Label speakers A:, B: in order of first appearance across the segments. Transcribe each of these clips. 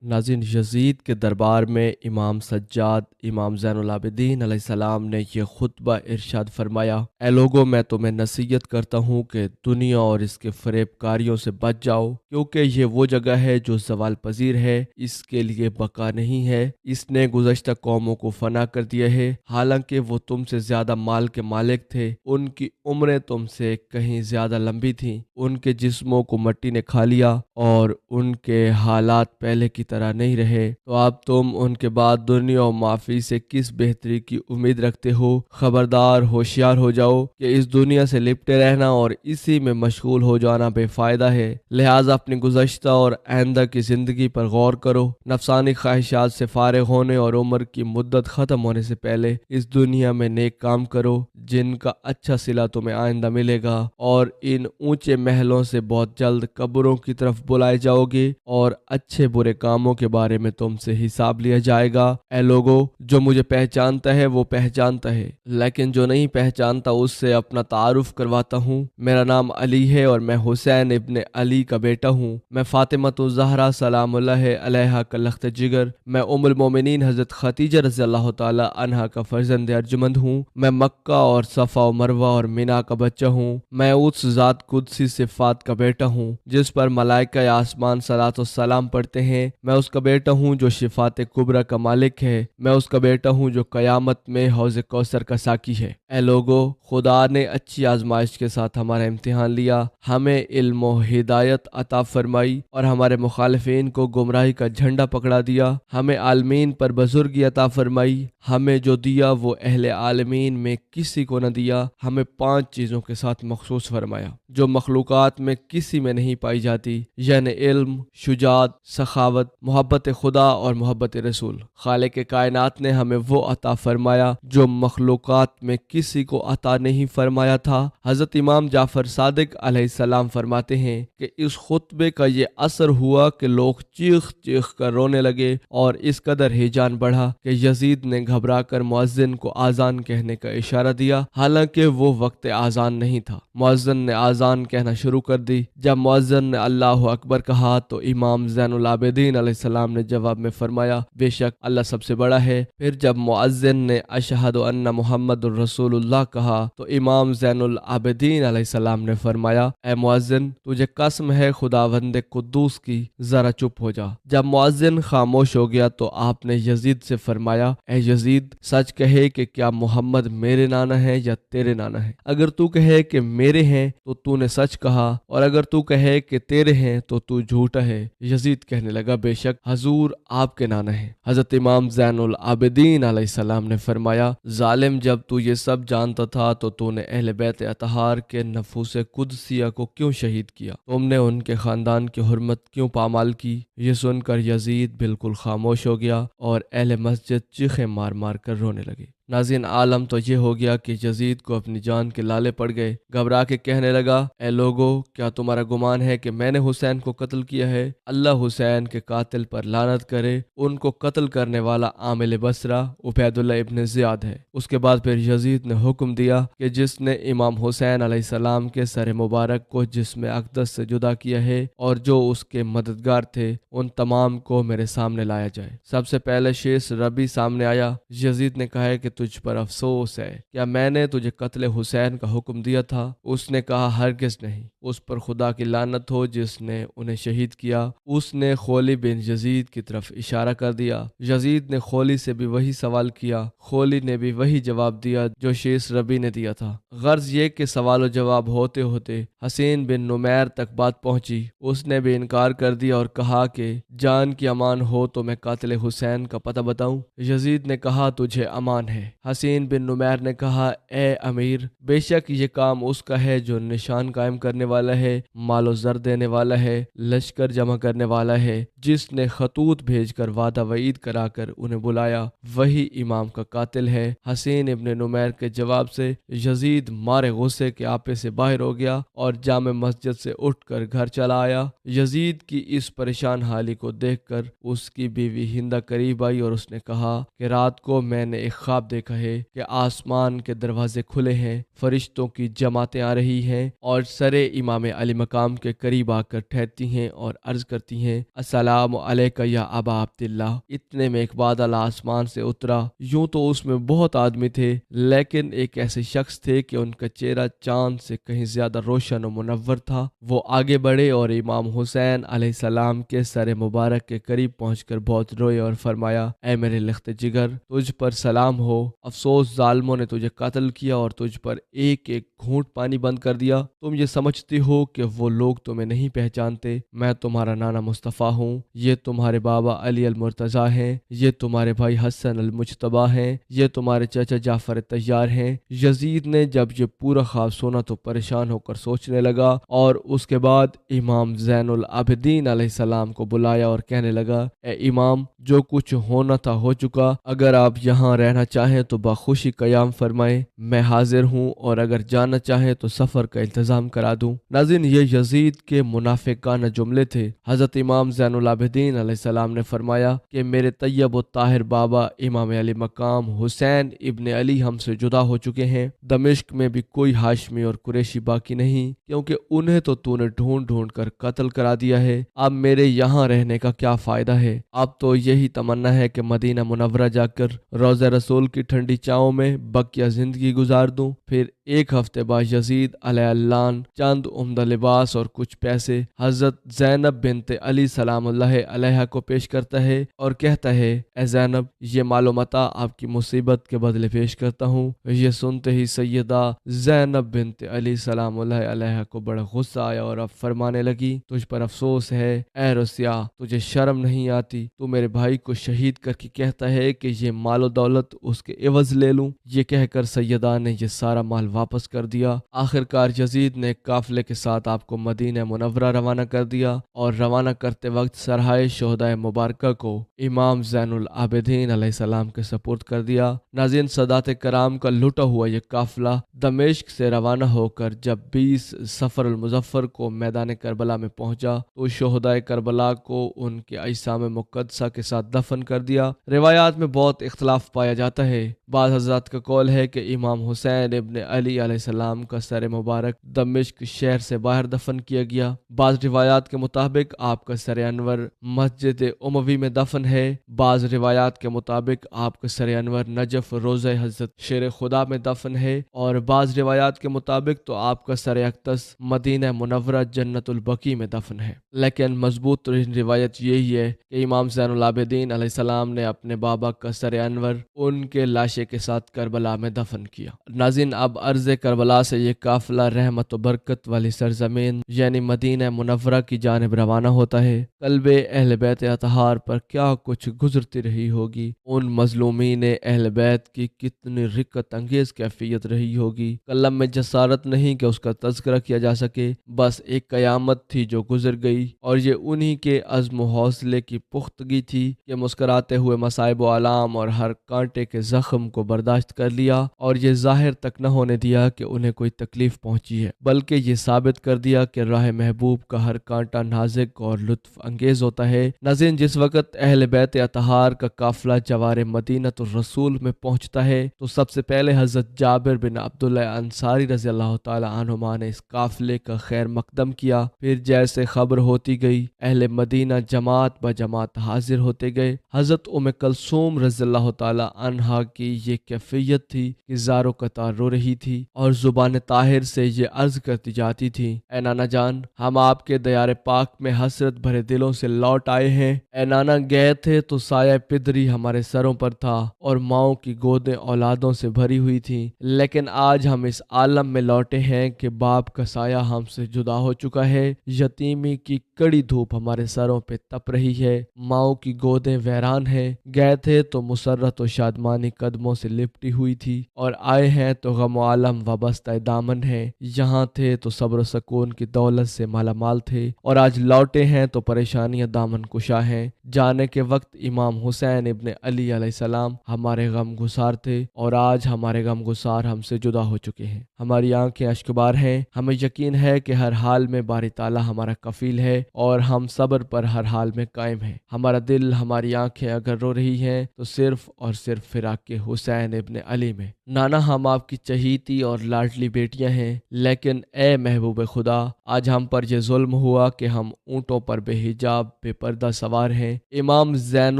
A: ناظرین، یزید کے دربار میں امام سجاد امام زین العابدین علیہ السلام نے یہ خطبہ ارشاد فرمایا: اے لوگو، میں تمہیں نصیحت کرتا ہوں کہ دنیا اور اس کے فریب کاریوں سے بچ جاؤ، کیونکہ یہ وہ جگہ ہے جو زوال پذیر ہے، اس کے لیے بقا نہیں ہے۔ اس نے گزشتہ قوموں کو فنا کر دیا ہے، حالانکہ وہ تم سے زیادہ مال کے مالک تھے، ان کی عمریں تم سے کہیں زیادہ لمبی تھیں، ان کے جسموں کو مٹی نے کھا لیا اور ان کے حالات پہلے کی طرح نہیں رہے، تو اب تم ان کے بعد دنیا و معافی سے کس بہتری کی امید رکھتے ہو؟ خبردار، ہوشیار ہو جاؤ کہ اس دنیا سے لپٹے رہنا اور اسی میں مشغول ہو جانا بے فائدہ ہے، لہٰذا اپنی گزشتہ اور آئندہ کی زندگی پر غور کرو، نفسانی خواہشات سے فارغ ہونے اور عمر کی مدت ختم ہونے سے پہلے اس دنیا میں نیک کام کرو جن کا اچھا صلہ تمہیں آئندہ ملے گا، اور ان اونچے محلوں سے بہت جلد قبروں کی طرف بلائے جاؤ گے اور اچھے برے کاموں کے بارے میں تم سے حساب لیا جائے گا۔ اے لوگو، جو مجھے پہچانتا ہے وہ پہچانتا ہے، لیکن جو نہیں پہچانتا اس سے اپنا تعارف کرواتا ہوں۔ میرا نام علی ہے اور میں حسین ابن علی کا بیٹا ہوں۔ میں فاطمۃ الزہرا سلام اللہ علیہا کا لخت جگر، میں ام المومنین حضرت خدیجہ رضی اللہ تعالی عنہا کا فرزند ارجمند ہوں۔ میں مکہ اور صفا و مروہ اور مینا کا بچہ ہوں۔ میں اس ذات قدسی صفات کا بیٹا ہوں جس پر ملائکہ آسمان صلاۃ و سلام پڑھتے ہیں۔ میں اس کا بیٹا ہوں جو شفاعت کبریٰ کا مالک ہے۔ میں اس کا بیٹا ہوں جو قیامت میں حوض کوثر کا ساقی ہے۔ اے لوگو، خدا نے اچھی آزمائش کے ساتھ ہمارا امتحان لیا، ہمیں علم و ہدایت عطا فرمائی اور ہمارے مخالفین کو گمراہی کا جھنڈا پکڑا دیا، ہمیں عالمین پر بزرگی عطا فرمائی، ہمیں جو دیا وہ اہل عالمین میں کسی کو نہ دیا، ہمیں 5 چیزوں کے ساتھ مخصوص فرمایا جو مخلوقات میں کسی میں نہیں پائی جاتی، یعنی علم، شجاعت، سخاوت، محبت خدا اور محبت رسول۔ خالق کائنات نے ہمیں وہ عطا فرمایا جو مخلوقات میں کسی کو عطا نہیں فرمایا تھا۔ حضرت امام جعفر صادق علیہ السلام فرماتے ہیں کہ اس خطبے کا یہ اثر ہوا کہ لوگ چیخ چیخ کر رونے لگے اور اس قدر ہیجان بڑھا کہ یزید نے گھبرا کر مؤذن کو آذان کہنے کا اشارہ دیا، حالانکہ وہ وقت آذان نہیں تھا۔ مؤذن نے آذان کہنا شروع کر دی۔ جب مؤذن نے اللہ اکبر کہا تو امام زین العابدین علیہ السلام نے جواب میں فرمایا: بے شک اللہ سب سے بڑا ہے۔ پھر جب مؤذن نے اشہد ان محمد الرسول اللہ کہا تو امام زین العابدین علیہ السلام نے فرمایا: اے مؤذن، تجھے قسم ہے خداوند قدوس کی، ذرا چپ ہو جا۔ جب مؤذن خاموش ہو گیا تو آپ نے یزید سے فرمایا: اے یزید، سچ کہے کہ کیا محمد میرے نانا ہے یا تیرے نانا ہے؟ اگر تو کہے کہ میرے ہیں تو نے سچ کہا، اور اگر تو کہے کہ تیرے ہیں تو جھوٹا ہے۔ یزید کہنے لگا: بے شک حضور آپ کے نانا ہیں۔ حضرت امام زین العابدین علیہ السلام نے فرمایا: ظالم، جب تو یہ سب جانتا تھا تو نے اہل بیت اطہار کے نفوس قدسیہ کو کیوں شہید کیا؟ تم نے ان کے خاندان کی حرمت کیوں پامال کی؟ یہ سن کر یزید بالکل خاموش ہو گیا اور اہل مسجد چیخیں مار مار کر رونے لگے۔ ناظرین، عالم تو یہ ہو گیا کہ یزید کو اپنی جان کے لالے پڑ گئے۔ گھبرا کے کہنے لگا: اے لوگو، کیا تمہارا گمان ہے کہ میں نے حسین کو قتل کیا ہے؟ اللہ حسین کے قاتل پر لعنت کرے، ان کو قتل کرنے والا عامل بصرہ عبید اللہ ابن زیاد ہے۔ اس کے بعد پھر یزید نے حکم دیا کہ جس نے امام حسین علیہ السلام کے سر مبارک کو جسم اقدس سے جدا کیا ہے اور جو اس کے مددگار تھے، ان تمام کو میرے سامنے لایا جائے۔ سب سے پہلے شیش ربی سامنے آیا۔ یزید نے کہا کہ تجھ پر افسوس ہے، کیا میں نے تجھے قتل حسین کا حکم دیا تھا؟ اس نے کہا: ہرگز نہیں، اس پر خدا کی لعنت ہو جس نے انہیں شہید کیا۔ اس نے خولی بن یزید کی طرف اشارہ کر دیا۔ یزید نے خولی سے بھی وہی سوال کیا، خولی نے بھی وہی جواب دیا جو شیش ربی نے دیا تھا۔ غرض یہ کہ سوال و جواب ہوتے ہوتے حسین بن نمیر تک بات پہنچی۔ اس نے بھی انکار کر دیا اور کہا کہ جان کی امان ہو تو میں قاتل حسین کا پتہ بتاؤں؟ یزید نے کہا: تجھے امان ہے۔ حسین بن نمیر نے کہا: اے امیر، بے شک یہ کام اس کا ہے جو نشان قائم کرنے والا ہے، مال و زر دینے والا ہے، لشکر جمع کرنے والا ہے، جس نے خطوط بھیج کر وعدہ وعید کرا کر انہیں بلایا، وہی امام کا قاتل ہے۔ حسین ابن نمیر کے جواب سے یزید مارے غصے کے آپے سے باہر ہو گیا اور جامع مسجد سے اٹھ کر گھر چلا آیا۔ یزید کی اس پریشان حالی کو دیکھ کر اس کی بیوی ہندہ قریب آئی اور اس نے کہا کہ رات کو میں نے ایک خواب نے کہے کہ آسمان کے دروازے کھلے ہیں، فرشتوں کی جماعتیں آ رہی ہیں اور سرے امام علی مقام کے قریب آ کر ٹھہرتی ہیں اور عرض کرتی ہیں السلام علیکہ یا ابا عبداللہ۔ اتنے میں ایک بادل آسمان سے اترا۔ یوں تو اس میں بہت آدمی تھے، لیکن ایک ایسے شخص تھے کہ ان کا چہرہ چاند سے کہیں زیادہ روشن و منور تھا۔ وہ آگے بڑھے اور امام حسین علیہ السلام کے سر مبارک کے قریب پہنچ کر بہت روئے اور فرمایا اے میرے لخت جگر، تجھ پر سلام ہو، افسوس ظالموں نے تجھے قتل کیا اور تجھ پر ایک ایک گھونٹ پانی بند کر دیا۔ تم یہ سمجھتی ہو کہ وہ لوگ تمہیں نہیں پہچانتے، میں تمہارا نانا مصطفیٰ ہوں، یہ تمہارے بابا علی المرتضیٰ ہیں، یہ تمہارے بھائی حسن المجتبیٰ ہیں، یہ تمہارے چچا جعفر طیار ہیں۔ یزید نے جب یہ پورا خواب سنا تو پریشان ہو کر سوچنے لگا اور اس کے بعد امام زین العابدین علیہ السلام کو بلایا اور کہنے لگا اے امام، جو کچھ ہونا تھا ہو چکا، اگر آپ یہاں رہنا چاہیں تو بخوشی قیام فرمائیں، میں حاضر ہوں، اور اگر جانا چاہیں تو سفر کا انتظام کرا دوں۔ ناظرین، یہ یزید کے منافقانہ جملے تھے۔ حضرت امام زین العابدین علیہ السلام نے فرمایا کہ میرے طیب و طاہر بابا امام علی مقام حسین ابن علی ہم سے جدا ہو چکے ہیں۔ دمشق میں بھی کوئی ہاشمی اور قریشی باقی نہیں، کیونکہ انہیں تو نے ڈھونڈ ڈھونڈ کر قتل کرا دیا ہے۔ اب میرے یہاں رہنے کا کیا فائدہ ہے؟ اب تو یہی تمنا ہے کہ مدینہ منورہ جا کر روضہ رسول کی ٹھنڈی چھاؤں میں بقیہ زندگی گزار دوں۔ پھر ایک ہفتے بعد یزید علیہ اللعن چند عمدہ لباس اور کچھ پیسے حضرت زینب بنت علی سلام اللہ علیہ کو پیش کرتا ہے اور کہتا ہے اے زینب، یہ مال و متاع آپ کی مصیبت کے بدلے پیش کرتا ہوں۔ یہ سنتے ہی سیدہ زینب بنت علی سلام اللہ علیہ کو بڑا غصہ آیا اور اب فرمانے لگی تجھ پر افسوس ہے اے رسیا، تجھے شرم نہیں آتی؟ تو میرے بھائی کو شہید کر کے کہتا ہے کہ یہ مال و دولت اس کے عوض لے لوں۔ یہ کہہ کر سیدہ نے یہ سارا مال واپس کر دیا۔ آخرکار یزید نے قافلے کے ساتھ آپ کو مدینہ منورہ روانہ کر دیا اور روانہ کرتے وقت سرحائے شہدائے مبارکہ کو امام زین العابدین علیہ السلام کے سپرد کر دیا۔ ناظرین، سادات کرام کا لٹا ہوا یہ قافلہ دمشق سے روانہ ہو کر جب 20 صفر المظفر کو میدان کربلا میں پہنچا تو شہدائے کربلا کو ان کے اجسام مقدسہ کے ساتھ دفن کر دیا۔ روایات میں بہت اختلاف پایا جاتا ہے۔ بعض حضرات کا قول ہے کہ امام حسین ابن علی علیہ السلام کا سر مبارک دمشق شہر سے باہر دفن کیا گیا۔ بعض روایات کے مطابق آپ کا سر انور مسجد اموی میں دفن ہے۔ بعض روایات کے مطابق آپ کا سر انور نجف روضہ حضرت شیر خدا میں دفن ہے، اور بعض روایات کے مطابق تو آپ کا سر اقدس مدینہ منورہ جنت البقیع میں دفن ہے۔ لیکن مضبوط ترین روایت یہی ہے کہ امام زین العابدین علیہ السلام نے اپنے بابا کا سر انور ان کے لاشے کے ساتھ کربلا میں دفن کیا۔ ناظرین، اب عرض کربلا سے یہ قافلہ رحمت و برکت والی سرزمین یعنی مدینہ منورہ کی جانب روانہ ہوتا ہے۔ قلب اہل بیت اطہار پر کیا کچھ گزرتی رہی ہوگی، ان مظلومین اہل بیت کی کتنی رقت انگیز کیفیت رہی ہوگی، قلم میں جسارت نہیں کہ اس کا تذکرہ کیا جا سکے۔ بس ایک قیامت تھی جو گزر گئی، اور یہ انہی کے عزم و حوصلے کی پختگی تھی کہ مسکراتے ہوئے مصائب و آلام اور ہر کانٹے کے زخم کو برداشت کر لیا، اور یہ ظاہر تک نہ ہونے دیا کہ انہیں کوئی تکلیف پہنچی ہے، بلکہ یہ ثابت کر دیا کہ راہ محبوب کا ہر کانٹا نازک اور لطف انگیز ہوتا ہے۔ ناظرین، جس وقت اہل بیت اطہار کا قافلہ جوار مدینہ الرسول میں پہنچتا ہے تو سب سے پہلے حضرت جابر بن عبداللہ انصاری رضی اللہ تعالی عنہما نے اس قافلے کا خیر مقدم کیا۔ پھر جیسے خبر ہوتی گئی، اہل مدینہ جماعت بجماعت حاضر ہوتے گئے۔ حضرت ام کلثوم رضی اللہ تعالی عنہا کی یہ کیفیت تھی کہ زاروں قطار رو رہی تھی اور زبان طاہر سے یہ عرض کرتی جاتی تھی اے نانا جان، ہم آپ کے دیار پاک میں حسرت بھرے دلوں سے لوٹ آئے ہیں۔ اے نانا، گئے تھے تو سایہ پدری ہمارے سروں پر تھا اور ماؤں کی گودیں اولادوں سے بھری ہوئی تھیں، لیکن آج ہم اس عالم میں لوٹے ہیں کہ باپ کا سایہ ہم سے جدا ہو چکا ہے، یتیمی کی کڑی دھوپ ہمارے سروں پہ تپ رہی ہے، ماؤں کی گودیں ویران ہیں۔ گئے تھے تو مسرت و شادمانی قدموں سے لپٹی ہوئی تھی، اور آئے ہیں تو غم و عالم وابستہ دامن ہیں، یہاں تھے تو صبر و سکون کی دولت سے مالا مال تھے اور آج لوٹے ہیں تو پریشانیاں دامن کشا ہیں۔ جانے کے وقت امام حسین ابن علی علیہ السلام ہمارے غم گسار تھے اور آج ہمارے غم گسار ہم سے جدا ہو چکے ہیں۔ ہماری آنکھیں اشکبار ہیں، ہمیں یقین ہے کہ ہر حال میں باری تعالیٰ ہمارا کفیل ہے اور ہم صبر پر ہر حال میں قائم ہیں۔ ہمارا دل، ہماری آنکھیں اگر رو رہی ہیں تو صرف اور صرف فراق کے حسین ابن علی میں۔ نانا، ہم آپ کی چہیتی اور لاڈلی بیٹیاں ہیں، لیکن اے محبوب خدا، آج ہم پر یہ ظلم ہوا کہ ہم اونٹوں پر بے حجاب بے پردہ سوار ہیں۔ امام زین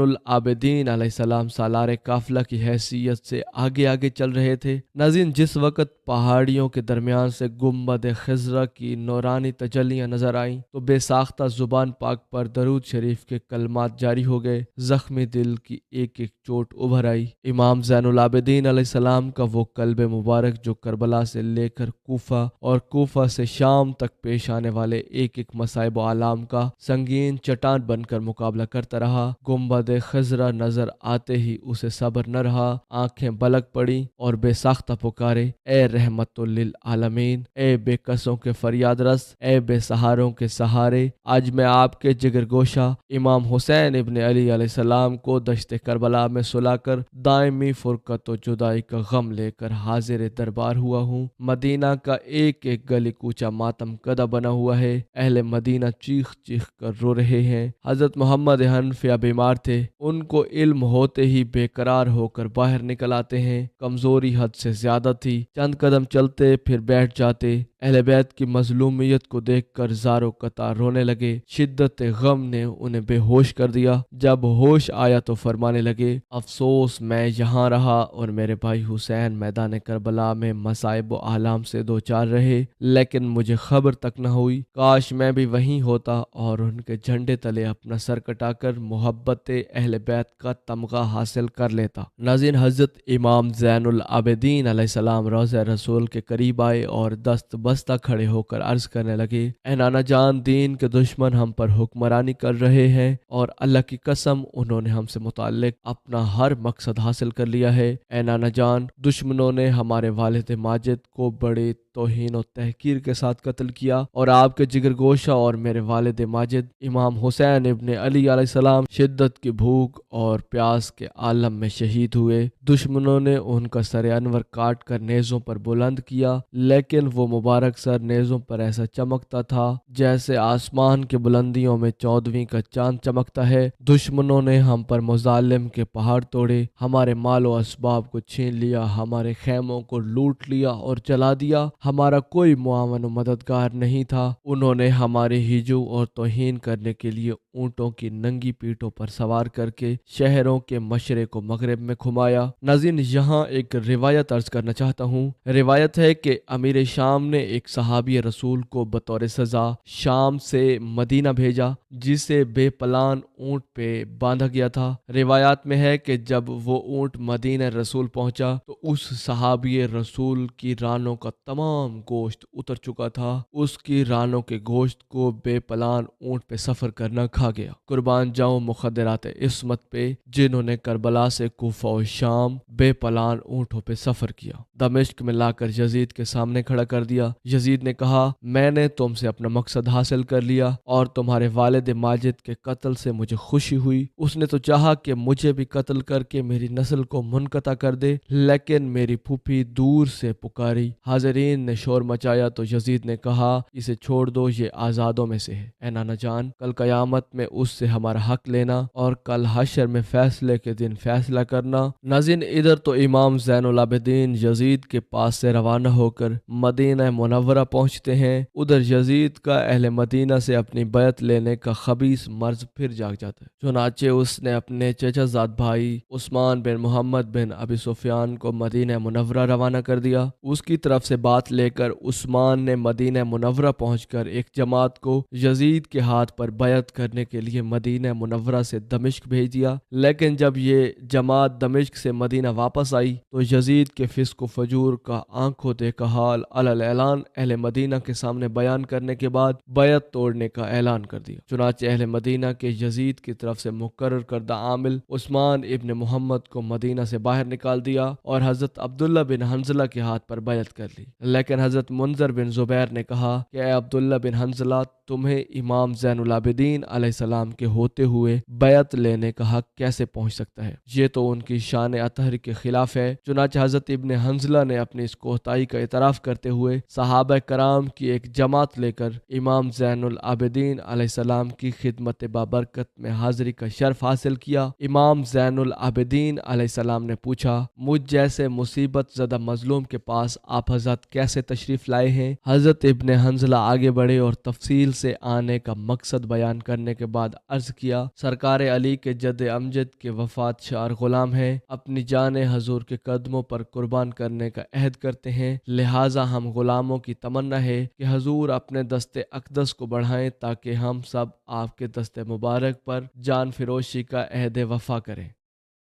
A: العابدین علیہ السلام سالار قافلہ کی حیثیت سے آگے آگے چل رہے تھے۔ ناظرین، جس وقت پہاڑیوں کے درمیان سے گنبد خضرا کی نورانی تجلیاں نظر آئیں تو بے ساختہ زبان پاک پر درود شریف کے کلمات جاری ہو گئے۔ زخمی دل کی ایک ایک چوٹ ابھر آئی۔ امام زین العابدین علیہ السلام کا وہ قلب مبارک جو کربلا سے لے کر کوفہ اور کوفہ سے شام تک پیش آنے والے ایک ایک مصائب و آلام کا سنگین چٹان بن کر مقابلہ کرتا رہا، گنبد خضرا نظر آتے ہی اسے صبر نہ رہا، آنکھیں بلک پڑی اور بے ساختہ پکارے، اے رحمت للعالمین، اے بے کسوں کے فریاد رس، اے بے سہاروں کے سہارے، آج میں آپ کے جگر گوشہ امام حسین ابن علی علیہ السلام کو دشت کربلا میں سلا کر دائمی فرقت و جدائی کا غم لے کر حاضر دربار ہوا ہوں۔ مدینہ کا ایک ایک گلی کوچہ ماتم کدہ بنا ہوا ہے، اہل مدینہ چیخ چیخ کر رو رہے ہیں۔ حضرت محمد حنفیہ بیمار تھے، ان کو علم ہوتے ہی بے قرار ہو کر باہر نکل آتے ہیں، کمزوری حد سے زیادہ تھی، چند قدم چلتے پھر بیٹھ جاتے۔ اہل بیت کی مظلومیت کو دیکھ کر زارو قطار رونے لگے، شدت غم نے انہیں بے ہوش کر دیا۔ جب ہوش آیا تو فرمانے لگے، افسوس میں یہاں رہا اور میرے بھائی حسین میدان کربلا میں مصائب و آلام سے دوچار رہے، لیکن مجھے خبر تک نہ ہوئی، کاش میں بھی وہیں ہوتا اور ان کے جھنڈے تلے اپنا سر کٹا کر محبت اہل بیت کا تمغہ حاصل کر لیتا۔ ناظرین، حضرت امام زین العابدین علیہ السلام روضہ رسول کے قریب آئے اور دست بستہ کھڑے ہو کر عرض کرنے لگے، اے نانا جان، دین کے دشمن ہم پر حکمرانی کر رہے ہیں اور اللہ کی قسم انہوں نے ہم سے متعلق اپنا ہر مقصد حاصل کر لیا ہے۔ اے نانا جان، دشمنوں نے ہمارے والد ماجد کو بڑے توہین و تحقیر کے ساتھ قتل کیا اور آپ کے جگر گوشہ اور میرے والد ماجد امام حسین ابن علی علیہ السلام شدت کی بھوک اور پیاس کے عالم میں شہید ہوئے۔ دشمنوں نے ان کا سر انور کاٹ کر نیزوں پر بلند کیا، لیکن وہ مبارک سر نیزوں پر ایسا چمکتا تھا جیسے آسمان کے بلندیوں میں 14ویں کا چاند چمکتا ہے۔ دشمنوں نے ہم پر مظالم کے پہاڑ توڑے، ہمارے مال و اسباب کو چھین لیا، ہمارے خیموں کو لوٹ لیا اور جلا دیا، ہمارا کوئی معاون و مددگار نہیں تھا۔ انہوں نے ہمارے ہجو اور توہین کرنے کے لیے اونٹوں کی ننگی پیٹھوں پر سوار کر کے شہروں کے مشرق و مغرب میں گھمایا۔ ناظرین، یہاں ایک روایت عرض کرنا چاہتا ہوں۔ روایت ہے کہ امیر شام نے ایک صحابی رسول کو بطور سزا شام سے مدینہ بھیجا، جسے بے پلان اونٹ پہ باندھا گیا تھا۔ روایات میں ہے کہ جب وہ اونٹ مدینہ رسول پہنچا تو اس صحابی رسول کی رانوں کا تمام گوشت اتر چکا تھا، اس کی رانوں کے گوشت کو بے پلان اونٹ پہ سفر کرنا کھا گیا۔ قربان جاؤں مخدرات عصمت پہ، جنہوں نے کربلا سے کوفہ و شام بے پلان اونٹوں پہ سفر کیا۔ دمشق میں لا کر یزید کے سامنے کھڑا کر دیا۔ یزید نے کہا، میں نے تم سے اپنا مقصد حاصل کر لیا اور تمہارے والد ماجد کے قتل سے مجھے خوشی ہوئی۔ اس نے تو چاہا کہ مجھے بھی قتل کر کے میری نسل کو منقطع کر دے، لیکن میری پھوپھی دور سے پکاری۔ حاضرین نے شور مچایا تو یزید نے کہا، اسے چھوڑ دو، یہ آزادوں میں سے ہے۔ اے نانا جان، کل قیامت میں اس سے ہمارا حق لینا اور کل حشر میں فیصلے کے دن فیصلہ کرنا۔ ناظرین، ادھر تو امام زین العابدین یزید کے پاس سے روانہ ہو کر مدینہ منورہ پہنچتے ہیں، ادھر یزید کا اہل مدینہ سے اپنی بیعت لینے کا خبیث مرض پھر جاگ جاتا ہے۔ چنانچہ اس نے اپنے چچا زاد بھائی عثمان بن محمد بن ابی سفیان کو مدینہ منورہ روانہ کر دیا۔ اس کی طرف سے بات لے کر عثمان نے مدینہ منورہ پہنچ کر ایک جماعت کو یزید کے ہاتھ پر بیعت کرنے کے لیے مدینہ منورہ سے دمشق بھیج دیا، لیکن جب یہ جماعت دمشق سے مدینہ واپس آئی تو یزید کے فسق و فجور کا آنکھوں دیکھا حال علی اعلان اہل مدینہ کے سامنے بیان کرنے کے بعد بیعت توڑنے کا اعلان کر دیا۔ चुनाचे अहले मदीना के यजीद की तरफ से मुकर्रर करदा आमिल उस्मान इब्न मोहम्मद को मदीना से बाहर निकाल दिया और हजरत अब्दुल्ला बिन हंजला के हाथ पर बैत कर ली। लेकिन हजरत मुंजर बिन जुबैर ने कहा कि ए अब्दुल्ला बिन हंजला, तुम्हें इमाम ज़ैनुल आबिदीन अलैहिस्सलाम के होते हुए बैत लेने का हक कैसे पहुंच सकता है? ये तो उनकी शान अतहर के खिलाफ है। चुनाचे हजरत इब्न हंजला ने अपनी इस कोताही का इतराफ़ करते हुए सहाबा कराम की एक जमात लेकर इमाम ज़ैनुल आबिदीन अलैहिस्सलाम की खिदमत बाबरकत में हाजिरी का शर्फ हासिल किया। इमाम ज़ैनुल आबिदीन अलैहिस्सलाम ने पूछा, मुझ जैसे मुसीबत ज़दा मजलूम के पास आप हजरत कैसे तशरीफ़ लाए हैं? हजरत इब्न हंजला आगे बढ़े और तफसील से आने का मकसद बयान करने के बाद अर्ज किया, सरकार अली के जद अमजद के वफात शार गुलाम है, अपनी जान हजूर के कदमों पर कुर्बान करने का अहद करते हैं, लिहाजा हम गुलामों की तमन्ना है कि हजूर अपने दस्ते अक़दस को बढ़ाएं ताकि हम सब आपके दस्ते मुबारक पर जान फिरोशी का अहद वफा करें।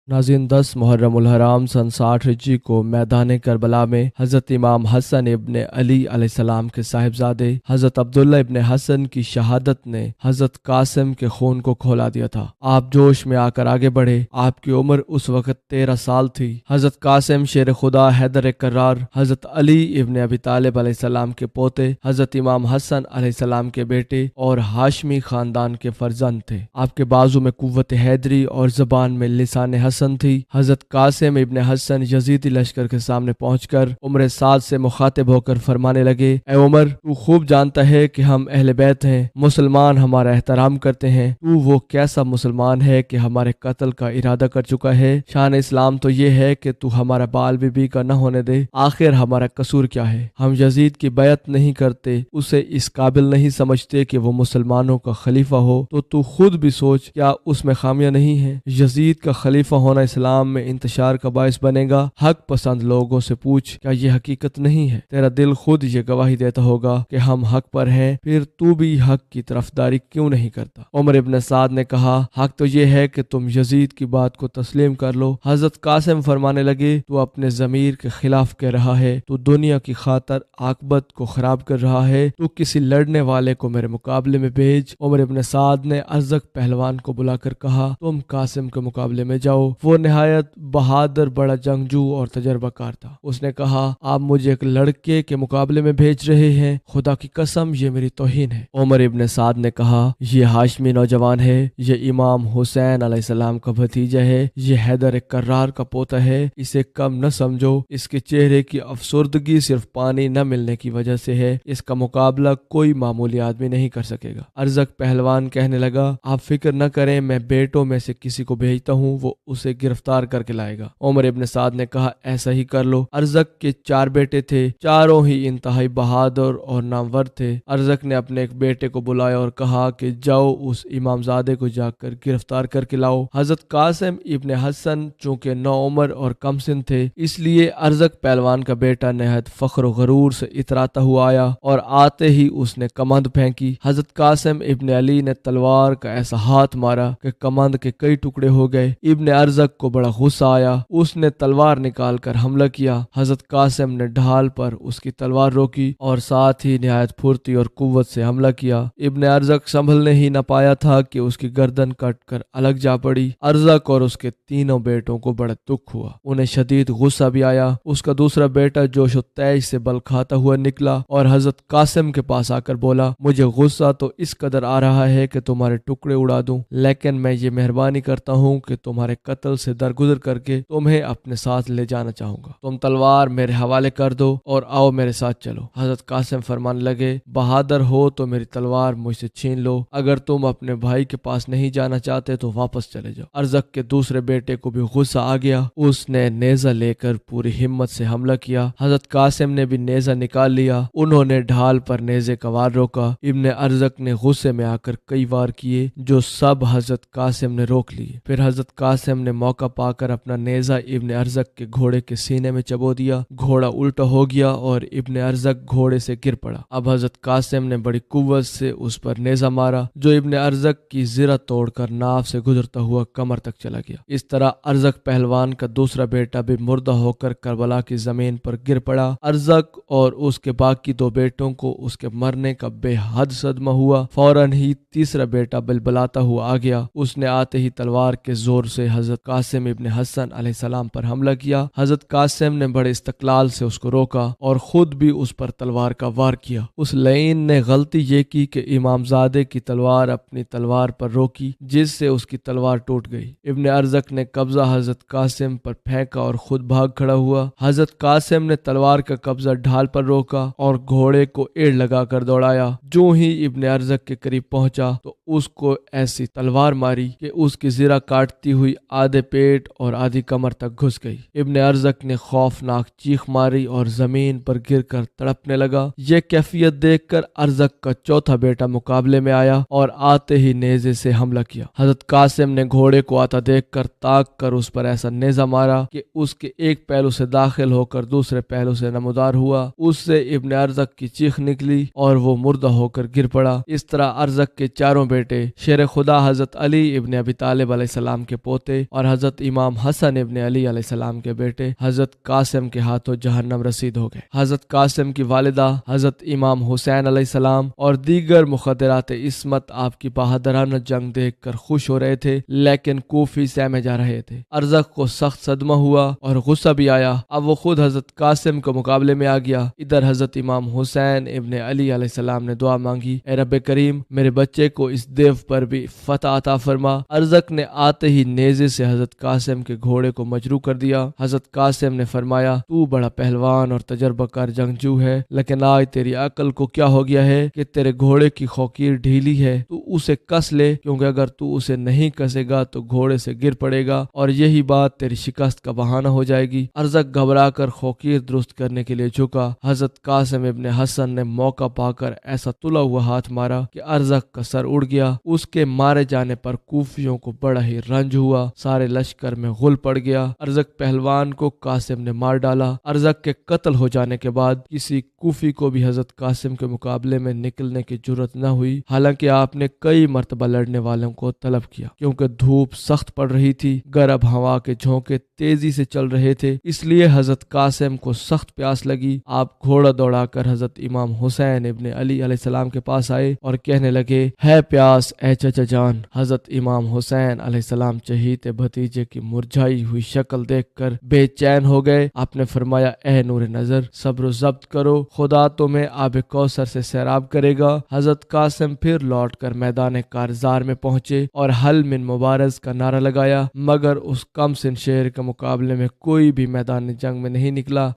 A: नाज़रीन, 10 मुहर्रमुल हराम सन 60 हिज्री को मैदान करबला में हज़रत इमाम हसन इब्न अली अलैहिस्सलाम के साहिबजादे हज़रत अब्दुल्ला इब्न हसन की शहादत ने हज़रत कासिम के खून को खोला दिया था। आप जोश में आकर आगे बढ़े। आपकी उम्र उस वक़्त 13 साल थी। हज़रत कासिम शेर खुदा हैदर कर्रार हज़रत अली इब्न अबी तालिब अलैहिस्सलाम के पोते, हज़रत इमाम हसन अलैहिस्सलाम के बेटे और हाशमी ख़ानदान के फर्जंद थे। आपके बाजू में कुव्वत हैदरी और ज़बान में लिसान हसन थी। हजरत कासिम इब्न हसन यजीदी लश्कर के सामने पहुंचकर उम्र साद से मुखातिब होकर फरमाने लगे, ए उमर, तू खूब जानता है कि हम अहले बैत हैं, मुसलमान हमारा एहतराम करते हैं। तू वो कैसा मुसलमान है कि हमारे कत्ल का इरादा कर चुका है? शान इस्लाम तो ये है कि तू हमारा बाल बीबी का न होने दे। आखिर हमारा कसूर क्या है? हम यजीद की बैत नहीं करते, उसे इस काबिल नहीं समझते कि वो मुसलमानों का खलीफा हो, तो तू खुद भी सोच, क्या उसमें खामियां नहीं है? यजीद का खलीफा होना इस्लाम में इंतशार का बायस बनेगा। हक पसंद लोगों से पूछ, क्या ये हकीकत नहीं है? तेरा दिल खुद ये गवाही देता होगा कि हम हक पर हैं, फिर तू भी हक की तरफदारी क्यों नहीं करता? उमर इब्न साद ने कहा, हक तो ये है कि तुम यजीद की बात को तस्लीम कर लो। हजरत कासिम फरमाने लगे, तू अपने जमीर के खिलाफ कह रहा है, तू दुनिया की खातर आकबत को खराब कर रहा है, तू किसी लड़ने वाले को मेरे मुकाबले में भेज। उमर इब्न साद ने अरज़क पहलवान को बुलाकर कहा, तुम कासिम के मुकाबले में जाओ। वो निहायत बहादुर, बड़ा जंगजू और तजर्बाकार था। उसने कहा, आप मुझे एक लड़के के मुकाबले में भेज रहे हैं? खुदा की कसम, ये मेरी तौहीन है। उमर इब्न साद ने कहा, ये हाशमी नौजवान है, ये इमाम हुसैन अलैहिस्सलाम का भतीजा है, ये हैदर कर्रार का पोता है, इसे कम न समझो। इसके चेहरे की अफसुर्दगी सिर्फ पानी न मिलने की वजह से है। इसका मुकाबला कोई मामूली आदमी नहीं कर सकेगा। अरज़क पहलवान कहने लगा, आप फिक्र न करें, मैं बेटों में से किसी को भेजता हूँ, वो उसे गिरफ्तार करके लाएगा। उमर इब्न साद ने कहा, ऐसा ही कर लो। अरज़क के 4 बेटे थे, चारों ही इंतहाई बहादुर और नामवर थे। अरज़क ने अपने एक बेटे को बुलाया और कहा कि जाओ उस इमामजादे को जाकर गिरफ्तार करके लाओ। हजरत कासिम इब्न हसन चूंकि नौउम्र और कम सिन थे, इसलिए अरज़क पहलवान का बेटा निहायत फख्र गरूर से इतराता हुआ आया और आते ही उसने कमंद फेंकी। हजरत कासिम इब्न अली ने तलवार का ऐसा हाथ मारा कि कमंद के कई टुकड़े हो गए। इब्न अरज़क को बड़ा गुस्सा आया। उसने तलवार निकाल कर हमला किया। हजरत कासिम ने ढाल पर उसकी तलवार रोकी और साथ ही निहायत फुर्ती और कुव्वत से हमला किया। इब्न अरज़क संभलने ही न पाया था कि उसकी गर्दन कट कर अलग जा पड़ी। अरज़क और उसके तीनों बेटों को बड़ा दुख हुआ। उन्हें शदीद गुस्सा भी आया। उसका दूसरा बेटा जोश और तेज से बल खाता हुआ निकला और हजरत कासिम के पास आकर बोला, मुझे गुस्सा तो इस कदर आ रहा है कि तुम्हारे टुकड़े उड़ा दूं, लेकिन मैं ये मेहरबानी करता हूँ कि तुम्हारे कत्ल से दरगुजर करके तुम्हें अपने साथ ले जाना चाहूंगा। तुम तलवार मेरे हवाले कर दो और आओ मेरे साथ चलो। हजरत कासिम फरमाने लगे, बहादुर हो तो मेरी तलवार मुझसे छीन लो, अगर तुम अपने भाई के पास नहीं जाना चाहते तो वापस चले जाओ। अरज़क के दूसरे बेटे को भी गुस्सा आ गया। उसने नेजा लेकर पूरी हिम्मत से हमला किया। हजरत कासिम ने भी नेजा निकाल लिया। उन्होंने ढाल पर नेजे का वार रोका। इब्न अरज़क ने गुस्से में आकर कई वार किए जो सब हजरत कासिम ने रोक लिए। फिर हजरत कासिम ने मौका पाकर अपना नेजा इब्न अरजक के घोड़े के सीने में चबो दिया। घोड़ा उल्टा हो गया और इब्न अरजक घोड़े से गिर पड़ा। अब हजरत कासिम ने बड़ी कुव्वत से उस पर नेजा मारा जो इब्न अरजक की जिरा तोड़कर नाव से गुजरता हुआ कमर तक चला गया। इस तरह अरजक पहलवान का दूसरा बेटा भी मुर्दा होकर करबला की जमीन पर गिर पड़ा। अरजक और उसके बाकी दो बेटों को उसके मरने का बेहद सदमा हुआ। फौरन ही तीसरा बेटा बिलबलाता हुआ आ गया। उसने आते ही तलवार के जोर से हजरत कासिम इब्न हसन अलैहिस्सलाम पर हमला किया। हजरत कासिम ने बड़े इस्तकलाल से उसको रोका और खुद भी उस पर तलवार का वार किया। उस लईन ने गलती ये की कि इमामजादे की तलवार अपनी तलवार पर रोकी, जिससे उसकी तलवार टूट गई। इब्न अरजक ने कब्जा हजरत कासिम पर फेंका और खुद भाग खड़ा हुआ। हजरत कासिम ने तलवार का कब्जा ढाल पर रोका और घोड़े को एड़ लगाकर दौड़ाया। जो ही इब्न अरजक के करीब पहुंचा तो उसको ऐसी तलवार मारी कि उसकी जिरा काटती हुई आधे पेट और आधी कमर तक घुस गई। इब्न अरजक ने खौफनाक चीख मारी और जमीन पर गिरकर तड़पने लगा। यह कैफियत देखकर अरजक का चौथा बेटा मुकाबले में आया और आते ही नेजे से हमला किया। हजरत कासिम ने घोड़े को आता देखकर ताक कर उस पर ऐसा नेजा मारा कि उसके एक पहलू से दाखिल होकर दूसरे पहलू से नमदार हुआ। उससे इब्न अरजक की चीख निकली और वो मुर्दा होकर गिर पड़ा। इस तरह अरजक के चारों बेटे शेर खुदा हजरत अली इब्न अबी तालिब अलैहिस्सलाम के पोते और हजरत इमाम हसन इब्न अली अलैहिस्सलाम के बेटे हजरत कासिम के हाथों जहन्नम रसीद हो गए। हजरत कासिम की वालिदा हजरत इमाम हुसैन अलैहिस्सलाम और दीगर मुखद्दरात इस्मत आपकी बहादुराना जंग देखकर खुश हो रहे थे, लेकिन कूफी सहमे जा रहे थे। अरजक को सख्त सदमा हुआ और गुस्सा भी आया। अब वो खुद हजरत कासिम के मुकाबले में आ गया। इधर हजरत इमाम हुसैन इब्न अली अलैहिस्सलाम ने दुआ मांगी, ए रब करीम मेरे बच्चे को इस देव पर भी फतह अता फरमा। अरजक ने आते ही नेजे से हजरत कासिम के घोड़े को मजरू कर दिया। हजरत कासिम ने फरमाया, तू बड़ा पहलवान और तजर्बाकार जंगजू है, लेकिन आज तेरी अकल को क्या हो गया है कि तेरे घोड़े की खोकीर ढीली है। तू उसे कस ले, क्योंकि अगर तू उसे नहीं कसेगा तो घोड़े से गिर पड़ेगा और यही बात तेरी शिकस्त का बहाना हो जाएगी। अरजक घबरा कर खोकीर दुरुस्त करने के लिए झुका। हजरत कासिम इब्न हसन ने मौका पाकर ऐसा तुला हुआ हाथ मारा कि अरजक का सर उड़ गया। उसके मारे जाने पर कूफियों को बड़ा ही रंज हुआ। सारे लश्कर में गुल पड़ गया। अरजक पहलवान को कासिम ने मार डाला। अरजक के कत्ल हो जाने के बाद किसी कूफी को भी हजरत कासिम के मुकाबले में निकलने की जरूरत न हुई। हालांकि आपने कई मर्तबा लड़ने वालों को तलब किया, क्योंकि धूप सख्त पड़ रही थी, गर्म हवा के झोंके तेजी से चल रहे थे, इसलिए हजरत कासिम को सख्त प्यास लगी। आप घोड़ा दौड़ाकर हजरत इमाम हुसैन इब्न अली अलैहिस्सलाम के पास आए और कहने लगे, है प्यास ए चचा जान। हजरत इमाम हुसैन अलैहिस्सलाम चहीते भतीजे की मुरझाई हुई शक्ल देखकर बेचैन हो गए। आपने फरमाया, ए नूर नजर, सब्र जब्त करो, खुदा तुम्हें आब कौसर से सैराब करेगा। हजरत कासिम फिर लौटकर मैदान कारजार में पहुंचे और हल मिन मुबारज का नारा लगाया, मगर उस कम सिन शेर के मुकाबले में कोई भी मैदान जंग में नहीं निकला।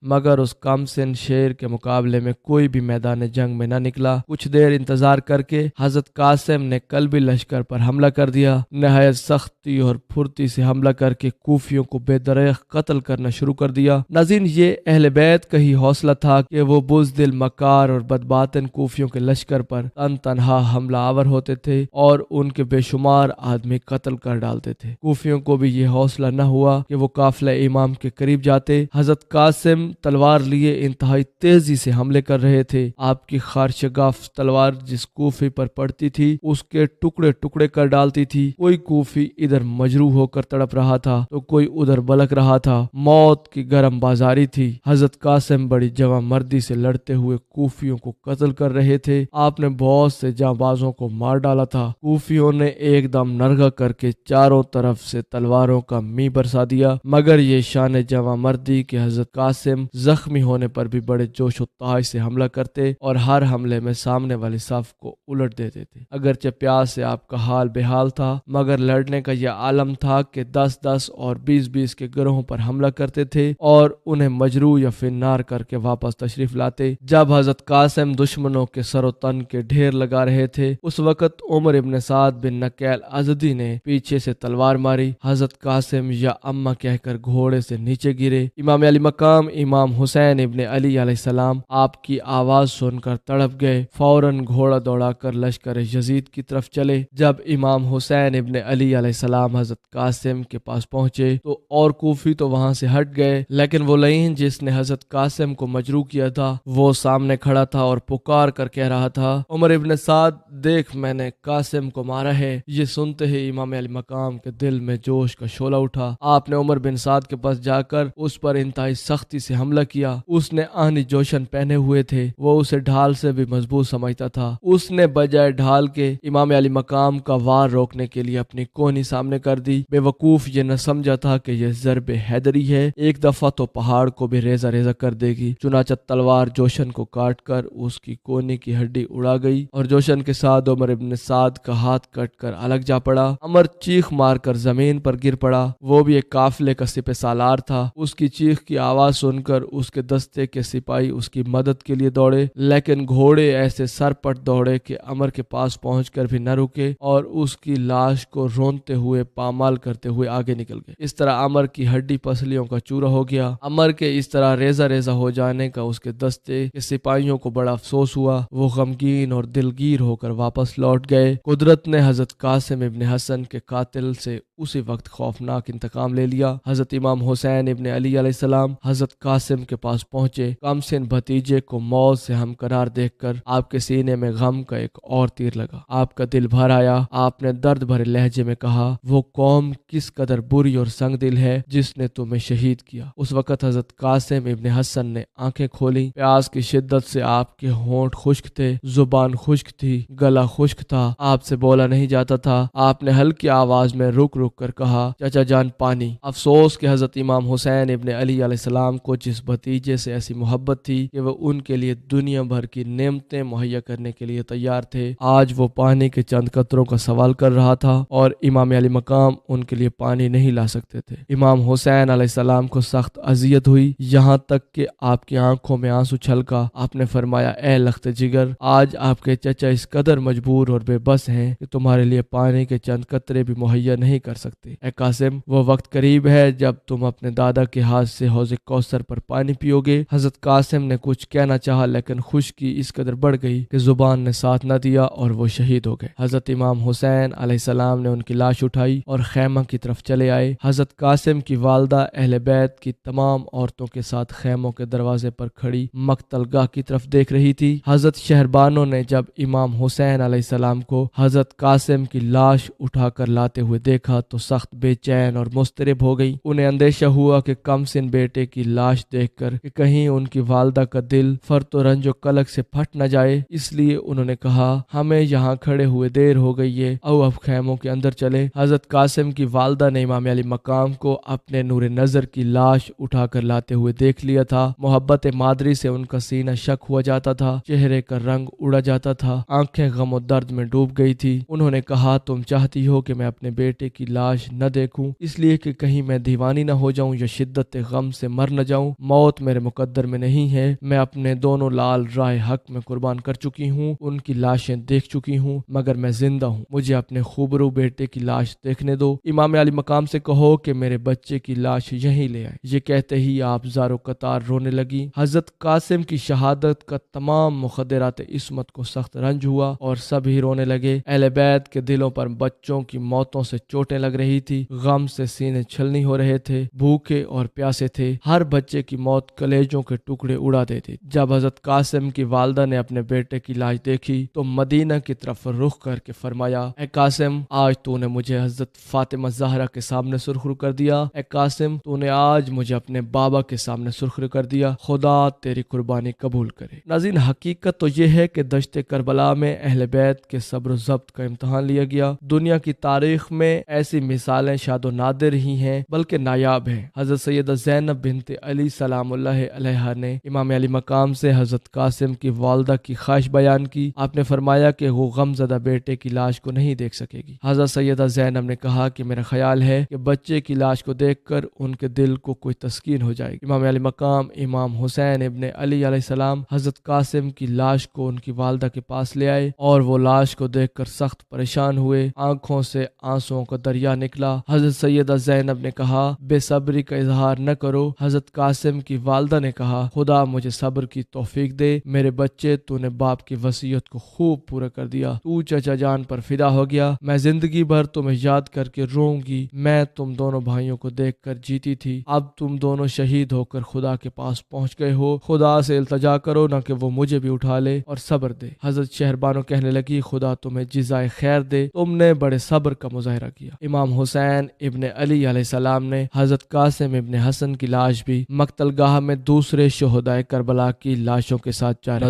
A: न निकला। कुछ देर इंतजार करके हजरत कासिम ने कल्बी लश्कर पर हमला कर दिया। नहायत सख्ती और फुर्ती से हमला करके कूफियों को बेदरख कत्ल करना शुरू कर दिया। नाज़रीन, ये अहले बैत का ही हौसला था कि वो बुज़दिल, मकार और बदबातन कूफियों के लश्कर पर तनहा हमला आवर होते थे और उनके बेशुमार आदमी कत्ल कर डालते थे। कूफियों को भी ये हौसला न हुआ कि वो काफिला इमाम के करीब जाते। हजरत कासिम तलवार लिए इंतहाई तेजी से हमले कर रहे थे। आपकी खारशगाफ तलवार जिस कूफी पर पड़ती थी उसके टुकड़े टुकड़े कर डालती थी। कोई कूफी इधर मजरूह होकर तड़प रहा था तो कोई उधर बलक रहा था। मौत की गरम बाजारी थी। हजरत कासिम बड़ी जवां मर्दी से लड़ते हुए कूफियों को कत्ल कर रहे थे। आपने बहुत से जांबाजों को मार डाला था। कूफियों ने एकदम नरगा करके चारों तरफ से तलवारों का मी बरसा दिया, मगर ये शान जवां मर्दी के हजरत कासिम जख्मी होने पर भी बड़े जोश ताज से हमला करते और हर हमले में सामने वाली सफ को उलट देते थे। अगरचे प्यास से आपका हाल बेहाल था, मगर लड़ने का यह आलम था कि 10-10 और 20-20 के गिरोहों पर हमला करते थे और उन्हें मजरू या फिन्नार करके वापस तशरीफ लाते। जब हजरत कासिम दुश्मनों के सरो तन के ढेर लगा रहे थे, उस वक्त उमर इब्न साद बिन नकैल अज़दी ने पीछे से तलवार मारी। हजरत कासिम या अम्मा कह कहकर घोड़े से नीचे गिरे। इमाम अली मकाम इमाम हुसैन इब्न अली अलैहिस्सलाम आपकी आवाज सुनकर तड़प गए। फौरन घोड़ा दौड़ाकर लश्कर यजीद की तरफ चले। जब इमाम हुसैन इब्न अली अलैहिस्सलाम हजरत कासिम के पास पहुंचे तो और कूफी तो वहां से हट गए, लेकिन वो लईन जिसने हजरत कासिम को मजरू किया था वो सामने खड़ा था और पुकार कर कह रहा था, उमर इब्न साद देख मैंने कासिम को मारा है। ये सुनते ही इमाम अली मकाम के दिल में जोश का शोला उठा। आपने उमर बिन साद के पास जाकर उस पर इंतहाई सख्ती से हमला किया। उसने आनी जोशन पहने हुए थे, वो उसे ढाल से भी मजबूत समझता था। उसने बजाय ढाल के इमाम अली मकाम का वार रोकने के लिए अपनी कोहनी सामने कर दी। बेवकूफ ये न समझा था कि यह ज़रब हैदरी है, एक दफा तो पहाड़ को भी रेजा रेजा कर देगी। चुनाचा तलवार जोशन को काट कर उसकी कोहनी की हड्डी उड़ा गई और जोशन के साथ उमर इब्न साद का हाथ कट कर अलग जा पड़ा। अमर चीख मार कर जमीन पर गिर पड़ा। वो भी एक काफिले का सिपह सालार था। उसकी चीख की आवाज सुनकर उसके दस्ते के सिपाही उसकी मदद के लिए दौड़े, लेकिन घोड़े ऐसे सरपट दौड़े कि अमर के पास पहुंचकर भी न रुके और उसकी लाश को रोनते हुए पामाल करते हुए आगे निकल गए। इस तरह अमर की हड्डी पसलियों का चूरा हो गया। अमर के इस तरह रेजा रेजा हो जाने का उसके दस्ते के सिपाहियों को बड़ा अफसोस हुआ। वो गमगीन और दिलगीर होकर वापस लौट गए। कुदरत ने हजरत कासिम इब्न हसन के कातिल से उसी वक्त खौफनाक इंतकाम ले लिया। हजरत इमाम हुसैन इब्न अली अलैहिस्सलाम हजरत कासिम के पास पहुंचे। कमसिन भतीजे को मौत से हमकरार देखकर आपके सीने में गम का एक और तीर लगा। आपका दिल भर आया। आपने दर्द भरे लहजे में कहा, वो कौम किस कदर बुरी और संग दिल है जिसने तुम्हें शहीद किया। उस वक्त हजरत कासिम इब्न हसन ने आंखें खोली। प्यास की शिद्दत से आपके होंठ खुश्क थे, जुबान खुश्क थी, गला खुश्क था, आपसे बोला नहीं जाता था। आपने हल्की आवाज में रुक रुक कर कहा, चाचा जान पानी। अफसोस कि हजरत इमाम हुसैन इब्न अली अलैहिस्सलाम को जिस भतीजे से ऐसी मोहब्बत थी कि वो उनके लिए दुनिया भर की नेमतें मुहैया करने के लिए तैयार थे, आज वो पानी के चंद कतरों का सवाल कर रहा था और इमाम अली मकाम उनके लिए पानी नहीं ला सकते थे। इमाम हुसैन अलैहिस्सलाम को सख्त अजियत हुई, यहाँ तक कि आपकी आंखों में आंसू छलका। आपने फरमाया, ए लख्त जिगर, आज आपके चचा इस कदर मजबूर और बेबस हैं कि तुम्हारे लिए पानी के चंद कतरे भी मुहैया नहीं कर सकते। ए कासिम, वो वक्त करीब है जब तुम अपने दादा के हाथ से हौज़ कौसर पर पानी पियोगे। हजरत कासिम ने कुछ कहना चाहा, लेकिन खुशकी इस कदर बढ़ गई कि जुबान ने साथ न दिया और वो शहीद हो गए। हजरत इमाम हुसैन अलैहिस्सलाम ने उनकी लाश उठाई और खैमा की तरफ चले आए। हजरत कासिम की वालदा अहले बैत की तमाम औरतों के साथ खैमों के दरवाजे पर खड़ी मक्तलगाह की तरफ देख रही थी। हजरत शहरबानों ने जब इमाम हुसैन अलैहिस्सलाम को हजरत कासिम की लाश उठाकर लाते हुए देखा तो सख्त बेचैन और मुस्तरिब हो गई। उन्हें अंदेशा हुआ कि कमसिन बेटे की लाश देखकर कि कहीं उनकी वालदा का दिल फर्त और रंजो कलक से फट न जाए, इसलिए उन्होंने कहा, हमें यहाँ खड़े हुए देर हो गई है, आओ अब खैमों के अंदर चले। हजरत कासिम की वालदा ने इमाम अली मकाम को अपने नूर नजर की लाश उठाकर लाते हुए देख लिया था। मोहब्बत मादरी से उनका सीना शक हुआ जाता था, चेहरे का रंग उड़ा जाता था, आंखें गम और दर्द में डूब गई थी। उन्होंने कहा, तुम चाहती हो कि मैं अपने बेटे की लाश न देखूं, इसलिए कि कहीं मैं दीवानी न हो जाऊं या शिद्दत गम से मर न जाऊं। मौत मेरे मुकद्दर में नहीं है। मैं अपने दोनों लाल राय हक में कुर्बान कर चुकी हूँ, उनकी लाशें देख चुकी हूँ, मगर मैं जिंदा हूँ। मुझे अपने खूबरू बेटे की लाश देखने दो। इमाम अली मकाम से कहो कि मेरे बच्चे की लाश यहीं ले आए। ये कहते ही आप ज़ारो कतार रोने लगी। हजरत कासिम की शहादत का तमाम मुखद्दरात इस्मत को सख्त रंज हुआ और सभी रोने लगे। अहले बैत के दिलों पर बच्चों की मौतों से चोटें लग रही थी, गम से सीने छलनी हो रहे थे, भूखे और प्यासे थे। हर बच्चे की मौत कलेजों के टुकड़े उड़ा देती। जब हजरत कासिम की वालदा ने अपने बेटे की लाश देखी तो मदीना की तरफ रुख करके फरमाया, ए कासिम, आज तूने मुझे हजरत फातिमा ज़हरा के सामने सुरखरू कर दिया। ए कासिम, तूने आज मुझे अपने बाबा के सामने सुरखरू कर दिया। खुदा तेरी कुर्बानी कबूल करे। नाज़रीन, हकीकत तो यह है कि दश्ते करबला में अहले बैत के सब्र ज़ब्त का इम्तहान लिया गया। दुनिया की तारीख में ऐसी मिसालें शायद नादिर ही हैं बल्कि नायाब हैं। हजरत सैयदा ज़ैनब बिनते अली सलामुल्लाह अलैहा ने इमाम अली मकाम से हजरत कासिम की वालदा की ख्वाहिश बयान की। आपने फरमाया कि वो गमज़दा बेटे की लाश को नहीं देख सकेगी। हजरत सैयदा ज़ैनब ने कहा कि मेरा ख्याल है कि बच्चे की लाश को देखकर उनके दिल को कोई तस्कीन हो जाएगी। इमाम अली मकाम इमाम हुसैन इब्न अली अलैहिस्सलाम हजरत कासिम की लाश को उनकी वालदा के पास ले आए और वो लाश को देखकर सख्त परेशान हुए। आंखों से आंसुओं का दरिया دریا نکلا۔ حضرت سیدہ زینب نے کہا بے صبری کا اظہار نہ کرو۔ حضرت قاسم کی والدہ نے کہا خدا مجھے صبر کی توفیق دے، میرے بچے تو نے باپ کی وصیت کو خوب پورا کر دیا، تو چچا جان پر فدا ہو گیا، میں زندگی بھر تمہیں یاد کر کے روں گی، میں تم دونوں بھائیوں کو دیکھ کر جیتی تھی، اب تم دونوں شہید ہو کر خدا کے پاس پہنچ گئے ہو، خدا سے التجا کرو نہ کہ وہ مجھے بھی اٹھا لے اور صبر دے۔ حضرت شہربانو کہنے لگی خدا تمہیں جزائے خیر دے، تم نے بڑے صبر کا مظاہرہ کیا۔ امام حسین ابن علی علیہ السلام نے حضرت قاسم ابن حسن کی لاش بھی مقتل گاہ میں دوسرے شہدائے کربلا کی لاشوں کے ساتھ چاری